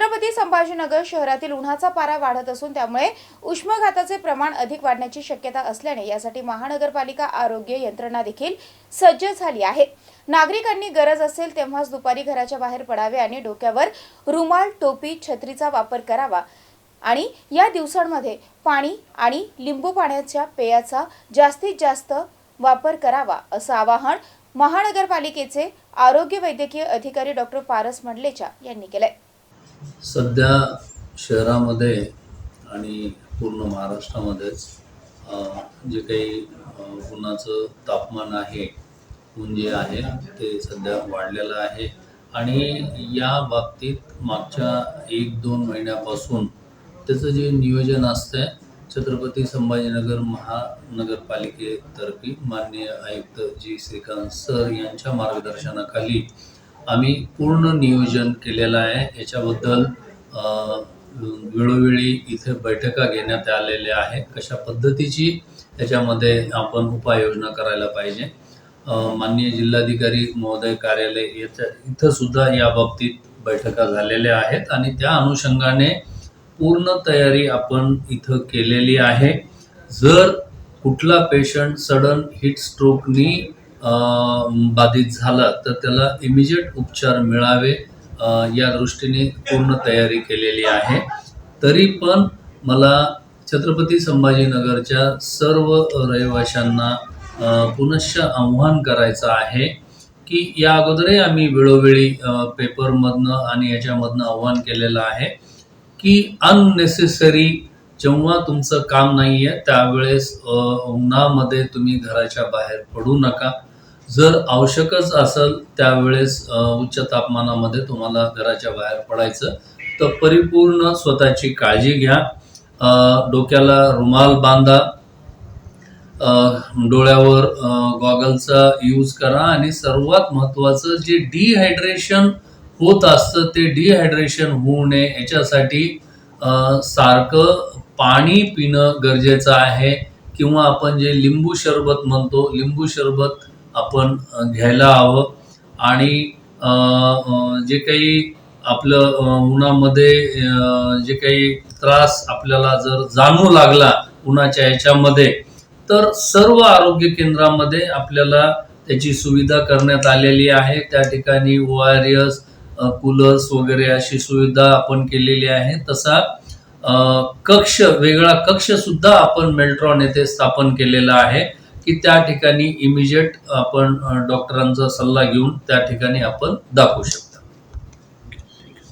छत्रपती संभाजीनगर शहरातील उन्हाचा पारा वाढत असून त्यामुळे उष्माघाताचे प्रमाण अधिक वाढण्याची शक्यता असल्याने यासाठी महानगरपालिका आरोग्य यंत्रणा देखील सज्ज झाली आहे। नागरिकांनी गरज असेल तेव्हाच दुपारी घराच्या बाहेर पडावे आणि डोक्यावर रुमाल, टोपी, छत्रीचा वापर करावा आणि या दिवसांमध्ये पाणी आणि लिंबू पाण्याच्या पेयाचा जास्तीत जास्त वापर करावा असं आवाहन महानगरपालिकेचे आरोग्य वैद्यकीय अधिकारी डॉक्टर पारस मंडलेचा यांनी केलंय। सध्या शहरामध्ये आणि पूर्ण महाराष्ट्रामध्येच जे काही उन्हाचं तापमान आहे, ऊन जे आहे ते सध्या वाढलेलं आहे आणि या बाबतीत मागच्या 1-2 महिन्यापासून त्याचं जे नियोजन असतं छत्रपती संभाजीनगर महानगरपालिकेतर्फे माननीय आयुक्त जी श्रीकांत सर यांच्या मार्गदर्शनाखाली आम्ही पूर्ण नियोजन केलेलं आहे। याच्याबद्दल वेळोवेळी इथे बैठका घेण्यात आलेल्या आहेत, कशा पद्धतीची याच्यामध्ये आपण उपाययोजना करायला पाहिजे। माननीय जिल्हाधिकारी महोदय कार्यालय इथं सुद्धा या बाबतीत बैठका झालेल्या आहेत आणि त्या अनुषंगाने पूर्ण तयारी आपण इथं केलेली आहे। जर कुठला पेशंट सडन हीट स्ट्रोकनी बाधित झाला तर त्याला इमिजिएट उपचार मिळावे या दृष्टीने पूर्ण तयारी केलेली आहे। तरी पण मला छत्रपती संभाजीनगरच्या सर्व रहिवाशांना पुनश्च आव्हान करायचं आहे की या अगोदरही आम्ही वेळोवेळी पेपरमधनं आणि याच्यामधनं आव्हान केलेलं आहे की अननेसेसरी जेव्हा तुमचं काम नाहीये त्यावेळेस उन्हामध्ये तुम्ही घराच्या बाहेर पडू नका। जर आवश्यकच असेल त्यावेळेस उच्च तापमानामध्ये तुम्हाला घराच्या बाहेर पडायचं तर परिपूर्ण स्वतःची काळजी घ्या। डोक्याला रुमाल बांधा, डोळ्यावर गॉगलचा यूज करा आणि सर्वात महत्त्वाचं जे डिहायड्रेशन होत असतं ते डिहायड्रेशन होऊ नये याच्यासाठी सारखं पाणी पिणं गरजेचं आहे किंवा आपण जे लिंबू सरबत म्हणतो लिंबू सरबत आपण घ्यायला हवं आणि जे काही आपलं उन्हामध्ये जे काही त्रास आपल्याला जर जाणवू लागला उन्हाच्या याच्यामध्ये तर सर्व आरोग्य केंद्रामध्ये आपल्याला त्याची सुविधा करण्यात आलेली आहे। त्या ठिकाणी ORS कूलर्स वगैरे अशी सुविधा आपण केलेली आहे। तसा वेगळा कक्ष सुद्धा आपण मेल्ट्रॉन येथे स्थापन केलेला आहे की त्या ठिकाणी इमिजिएट आपण डॉक्टरांचा सल्ला घेऊन त्या ठिकाणी आपण दाखवू शकतो।